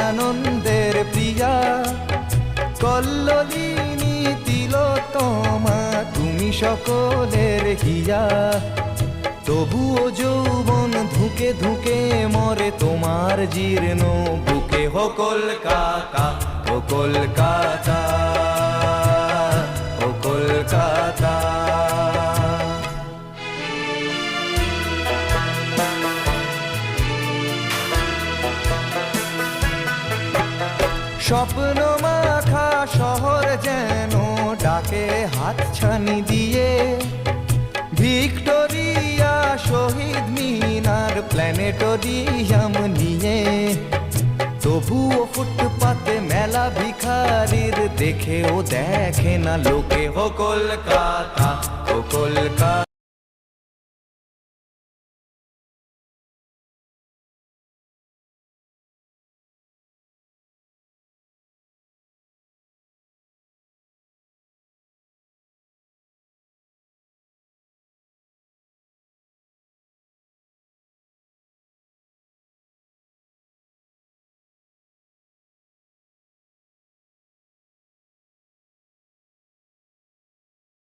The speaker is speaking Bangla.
নিরানন্দের প্রিয়া, কল্লোলিনী তিলোত্তমা, তুমি সকলের হিয়া। তবুও যৌবন ধুকে ধুকে মরে তোমার জীর্ণ বুকে। হো কলকাতা, ও কলকাতা, ও কলকাতা। স্বপ্ন মাখা শহর যেন ডাকে হাতছানি দিয়ে, ভিক্টোরিয়া, শহীদ মিনার, প্ল্যানেটোরিয়াম নিয়ে। তবুও ফুটপাতে মেলা ভিখারির দেখেও দেখে না লোকে। হো কলকাতা, ও কলকাতা।